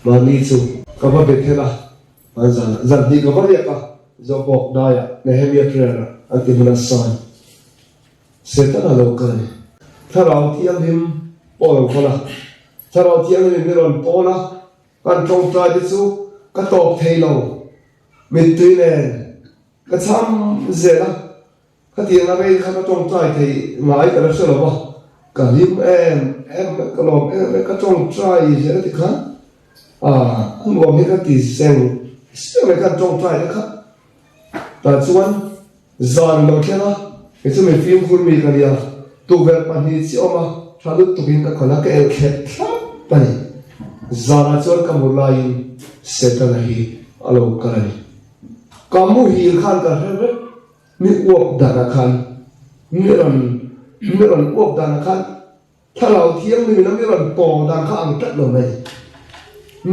mà ni chu có bao biệt thế là dần thì có bao nhiêu cả do bọc đai à Nehemiah prayer anh tìm ra sai sẽ tất là lâu cái nàyถ้าเราเที่ยงหิมปล่อยเขาละถ้าเราเที่ยงหิมไม่รอนปอละการจงใจที่สุดก็ตอบเทเราไม่ตื่นแน่ก็ทำเสร็จละก็เที่ยงอะไรข้าจงใจที่หมายกันแล้วเสร็จแล้ววะก็หิมก็ลองก็จงใจเสร็จแล้วที่ข้าคุณบอกให้ก็ตีเสียงอะไรกันจงใจนะครับแต่ส่วนจานเราแค่ละไอ้ที่ไม่ฟิล์มคุณมีกันยังตัวเวลปันนี้ที่ออกมาถ้าลุกตัวกินก็คนละก็เอลเคทปะนี่จานาจวนกับมุลายเสร็จแล้วฮีอารมณ์กันนี่กามูฮีขันกันเรื่อยมีอวบดานาขันมีรันอวบดานาขันถ้าเราเที่ยงมีน้ำมีรันปอดานข้างจัดลงไหม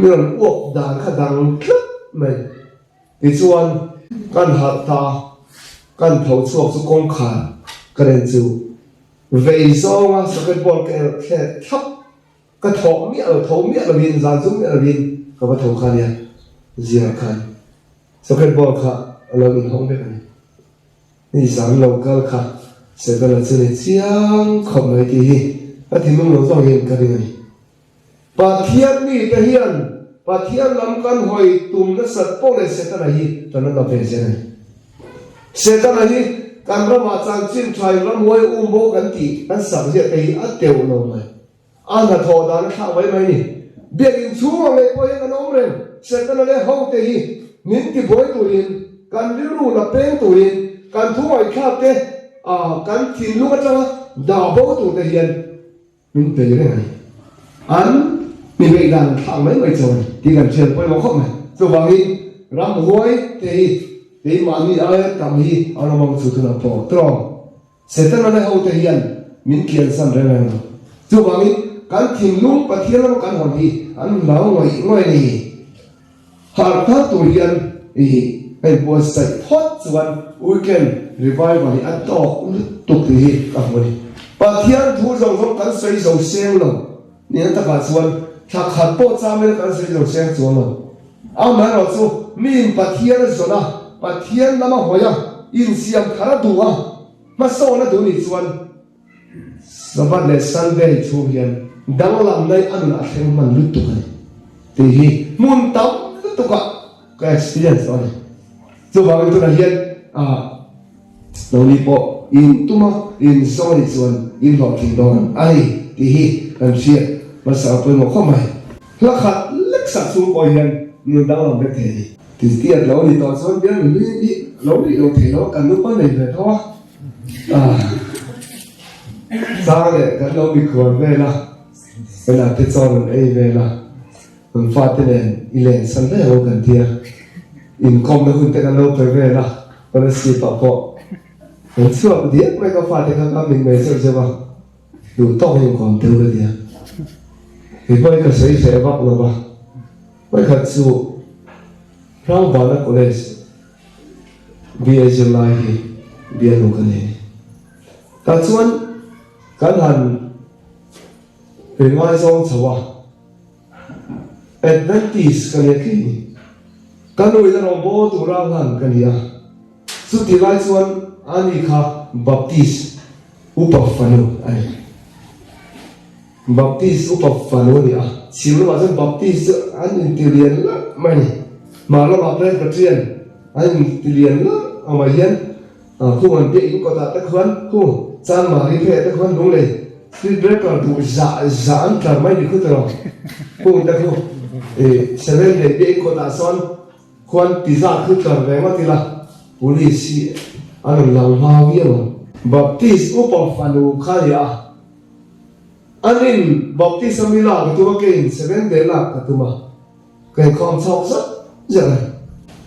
มีรันอวบดานข้างดังจัดไหมอีส่วนการหัดตาการเผาสวกสุกงขากันเองจูเวซอว่าสกัดบอลแค่ทับก็ถอมีอะไรถอมีอะไรวินจานซุ่มมีอะไรวินก็ว่าถอขันเนี่ยเสียขันสกัดบอลค่ะเราอินห้องไปกันนี่สามเราก็ค่ะเสร็จแล้วจะเนี่ยเสียงขบเลยทีอาทิตย์มึงเราต้องเห็นกันยังไงปะเทียนนี่ไปเฮียนปะเทียนลำกันหอยตุ่มนักสัตว์พวกเลยเสร็จแล้วฮีตอนนั้นเราเป็นเช่นไรเสร็จแล้วฮีการประมาทจางจิ้มชายละมวยอุ้มโบกันตีอันสังเกตไปอันเตียวลงไหมอันนั้นทอดานข้าไว้ไหมนี่เบียกินชั่วเลยพอยังกันอมเร่งเสร็จแล้วเลยห้องเตยนินที่บอยตัวเองการริ้วรูนับเป็นตัวเองการทุ่งไอ้ข้าเตะการทิ้งลูกจ้าดาวโบตัวเตียนมันเป็นยังไงอันมีเวลาทำไม่จบที่กันเชิญไปมองเข้ามาตัวบางทีรำหวยเตยที่มันมีอะไรทำให้เอาเรามองสุดนะพอตรองเสร็จแล้วเนี่ยเขาเทียนมินเขียนสั่นเรื่องนั้นจู่บางทีการทิ้งลุงปะเทียนแล้วการหอนที่อันเราง่อยนี่หากถ้าตัวเรียนไอ้บัวใส่พอดส่วนวีคเอนรีไวฟ์วันนี้อันต่อตุกที่กับวันนี้ปะเทียนทูจงการใส่จงเสียงลงเนี่ยถ้าการส่วนถ้าขัดโป๊ะจำไม่ได้การใส่จงเสียงส่วนลงเอามาเราสู้มีปะเทียนส่วนนะปะเทียนน้ำมันหัวยังอินเสียงขาดตัวมาโซ่นะตัวนี้ส่วนสวัสดีซันเดย์ช่วงเย็นดังลำในอันนั้นเสียงมันลุกตัวกันทีนี้มุนเต้าลุกตัวก็ experience อะไรจู่บางทีตัวนั้นเย็นเราลีโปอินตัวมาอินโซ่ในส่วนอินหลอดทิ้งตรงไอ้ทีนี้กันเสียมาสาวเป็นหัวข้อใหม่แล้วขัดเล็กสักสูงกว่าเย็นมันดังลำไม่เท่ทีนี้เราดีต่อส่วนเดียวนี่เราดีเราเท่เรากันรู้ป่ะเนี่ยเพราะว่าสร้างเลยกันเรามีคนเวลาที่สอนเวลามันฟาดเนี่ยอีเลนสันเดเรากันเทียอินคอมเราคุณแต่กันเราไปเวลาวันนี้สิปะพอมันช่วยเดียไม่ก็ฟาดแต่กันก็มีเมสเซจใช่ป่ะดูต้องยังความเท่ากันเดียเห็นไหมก็ใส่เสียบักเราป่ะไม่ขัดสู้เราบ้านก็เลยเบียร์จะไล่เบียร์ลูกกันเองแต่ส่วนการหันเป็นไงสองชัวเอ็ดเวนติสกันเนี่ยคือการดูจะลองบอกตัวเราหันกันเนี่ยสุดที่ไล่ส่วนอันนี้ค่ะบัพติสอุปฟานุอันนี้บัพติสอุปฟานุเนี่ยสิ่งที่ว่าจะบัพติสอันนี้ที่เรียนละไม่มาแล้วมาเรียนกับเรียนอันนี้ที่เรียนละเอามาเรียนคู่มันเด็กก็ตัดตะควันคู่จานมาให้เพศตะควันลงเลยที่เด็กก็ดูจ่าอันตรายไม่ดีขึ้นตลอดคู่ตะคู่เสร็จเลยเด็กก็ตัดซ้อนควันตีจ่าขึ้นตลอดแรงว่าทีละบุรีสีอันนั้นหลังมาเวียนบัพติสอุปฟานุข้าอยาอันนี้บัพติสมิลาตัวเก่งเสร็จเดล่าตัวมาเก่งความชอบสักอย่างไร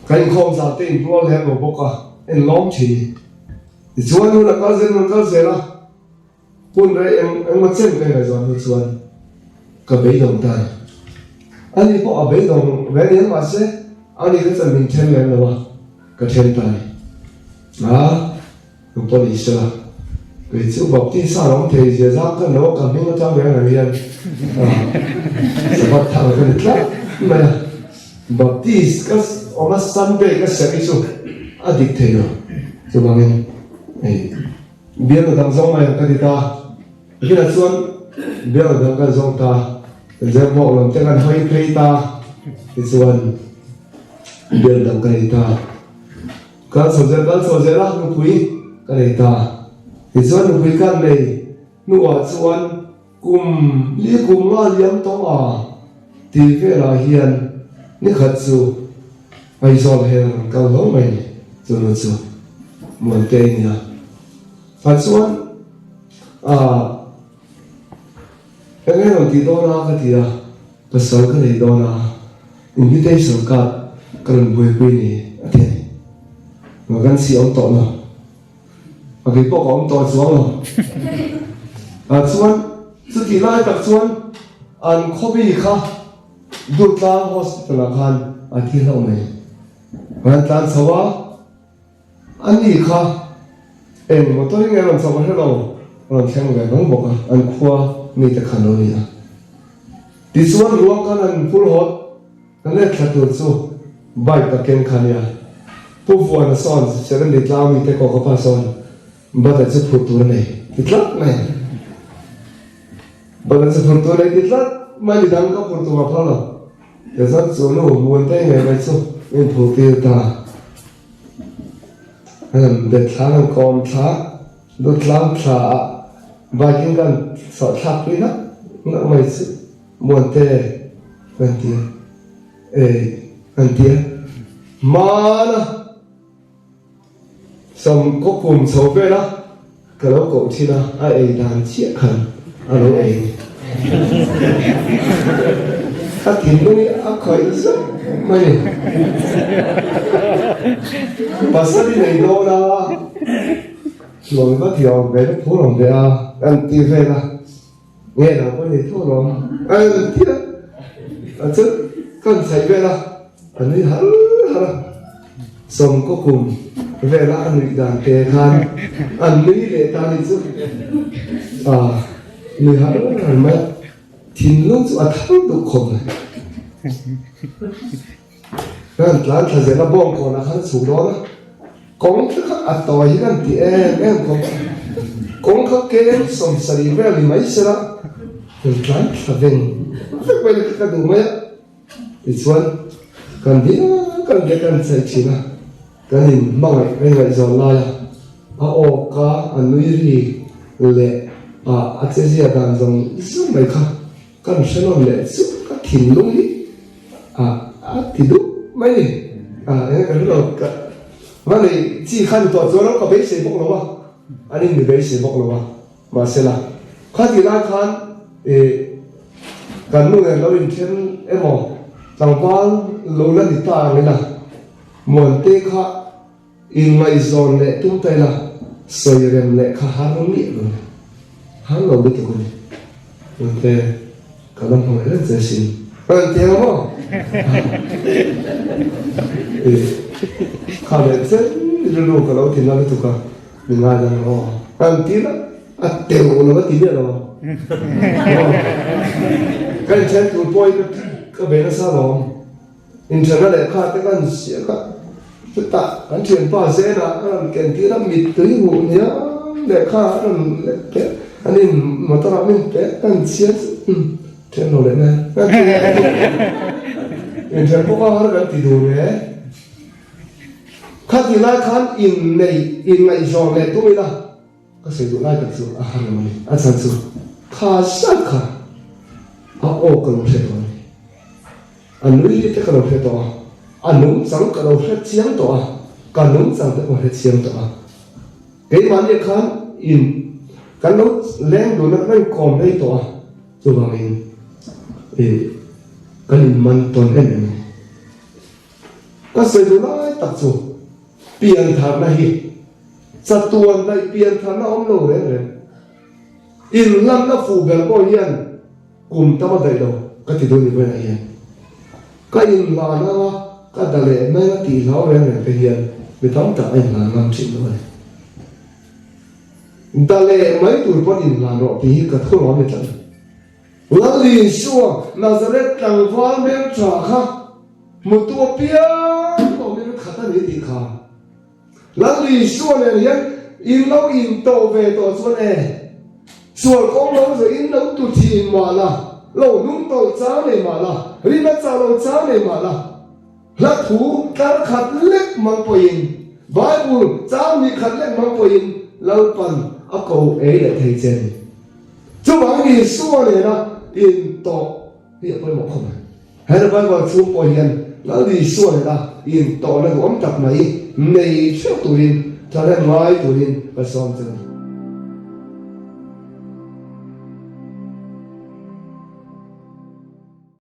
เก่งความสาธิตตัวแหลมบอกว่าเอ็นล้อมชีส่วนนู้นก็เส้นมันก็เสียละคุณเรื่องมันเส้นกันเลยส่วนก็ไม่ต้องได้อันนี้พอไม่ต้องเวลามาเสียอันนี้ก็จะมีเช่นนั้นหรอวะก็เช่นได้คุณพอดีสิละไปจู่บอกที่สร้างเทียจะรักกันแล้วก็ไม่ต้องทำอย่างนั้นสมบัติทางกันครับ mà baptist các ông Sunday các sẽ cái số adik thế nào cho bằng em biết là thằng dòng này cái gì ta cái là xuân biết là thằng cái dòng ta giờ bộ làm tiếng Anh hơi thấy ta cái xuân biết là thằng cái gì ta các số giờ là nó quý cái này ta cái xuân nó quý cái này nó ở xuân cùng ngõ liếm tông à thì về là hiền ní khát su ai rồi hè cao lắm mày rồi nó su muốn tên nha phát xuân cái này là tí đô la cái gì à cái số cái này đô la invitation card cái lần buổi quên này thế mà gần xí ông tọt nào mà cái bọc ông tọt xuống nào xuân sự thì lại tập xuân ăn coffee khá đôi ta hospital là khan thì lâu này mà tan sawa anh đi khá em mà tôi nghe làm sao mà hello làm xem cái nó bọc anh khoa mi ta khăn rồi à đi xuân ruộng cái anh full hot anh lấy khát tuột số bài ta ken khăn ya phụ phụ anh son sẽ lên để làm mi ta có cái son bắt đầu sẽ phụ tuột này ít lắm này bắt đầu sẽ phụ tuột này ít lắm mà đi đăng cái phụ tuột mà phải không để rất số nó muốn tay ngày mai số nên phụ tiêu ta để thả làm con thả đốt làm thả vài cái gần sợ thả đi đó nó mày sự muốn tay gần tiền mà nó xong có cùng số về đó cái đó cũng chỉ là ai đang chia khẩn ở đâu ấy cácทีมนี้อักขระอีกไม่ภาษาที่ไหนโดนอ่ะหลวงพ่อเที่ยวไปแล้วพูดหลงไปอ่ะอันตีเฟล่ะเงี้ยเราก็เลยพูดหลงอันที่อันซึ่งกันใส่ไปละอันนี้ฮัลส่งก็คุมเวลาอันนี้ด่านเตะคันอันนี้เลยตาลิซุนี่ฮัลอันไหมทิ้งลูกสุดท้ายทุกคนนั่นหลานถ้าเสร็จแล้วบ้องก่อนนะขั้นสูงร้อนนะกงเขาอัดต่อยกันที่กงเขาเก่งสมศรีเวลีไม่ใช่ละถึงหลานถ้าเป็นไปเลยก็ดูไหมอีส่วนกันดีกันเด็กกันใส่ชีนะกันนี่มั่งไอ้ไงจอนลายอ่ะโอกาอันนู้นรีเละอาจจะเสียดายตรงสุดไหมคะกันฉันนั่นแหละสุดก็ทิ้งลงนี่ที่ดูไม่เนี่ยก็รู้ก็ว่าเลยที่ขั้นตัวจวนก็เบสบอกเราว่าอันนี้มีเบสบอกเราว่ามาเสร็จละข้าที่ร้านคันกันนู่นเนี่ยเราเรียนเช่นหมอต่างบ้านเราเล่นติดตาเลยนะมวนเตะข้าอินมาอิซอนเนี่ยตุ้งใจละสวยเรียมเนี่ยข้าหาเราไม่เลยหาเราไม่ถูกเลยมวนเตะก็ต้องทำอะไรเสียสิเตะมั้งข้าเนี่ยเส้นรู้ก็เราที่นั่นถูกกันมีงานอะไรอ๋ออันที่ละเตะเราก็ที่เนี่ยเรากันเช่นตัวป่วยก็เป็นซาลอนอินเทอร์เน็ตข้าแต่กันเสียก็สุดท้ายกันเชื่อป้าเสียนะกันเก่งที่เรามิดตัวหูเนี่ยเด็กข้าอันนี้มาตลอดไม่เป๊ะกันเสียเช่นเราเลยนะอินเทอร์เน็ตพวกเขากันติดดูเนี่ยข้าที่ไล่ขันอินในจอเนี่ยตัวไม่ได้ก็เสียดูไล่กันสุดอาหารมันอาจารย์สุดข้าสักข้าโอ้กันเราเสียตัวนี้อันนี้ที่กันเราเสียตัวอันนู้นสั่งกันเราเสียเสียงตัวกันนู้นสั่งกันเราเสียเสียงตัวเกี่ยมันเนี่ยขันอินกันเราเลี้ยงดูนักไม่คอมได้ตัวตัวบางเองกันมันตนเองก็เสียดูไล่ตัดสุดเปลี่ยนทางได้สัตว์ได้เปลี่ยนทางน้องโลเลยอินลังก็ฟูเบลก็ยันกลุ่มตั้งแต่เราก็ติดดูนี่เป็นอะไรก็อินลานะว่าก็แต่เลยไม่ก็ตีเขาเรื่องอะไรไปเฮียนไม่ต้องแต่อินลาน้ำชิ้นด้วยแต่เลยไม่ตัวพออินลาเราปีก็ทั่วร้อนไม่จัง lăng đi xua Nazareth tăng ván men trả khá một tua bia có men khát anh đi khá lăng đi xua này nhé in lâu in tổ về tổ xuân này xua con lâu rồi in lâu tụt thì mà là lâu nung tổ cháu này mà là ri nó cháu lâu cháu này mà là là thú ta khát lek mang poin Bible cháu mi khát lek mang poin lâu phần ở cầu ấy để thầy trên chú bảo đi xua này là in tổ hiện phải một không hay là Bible chú bảo hiện là đi xua này là in tổ là gồm tập mấy này trước tụi in cho nên nói tụi in và xong rồi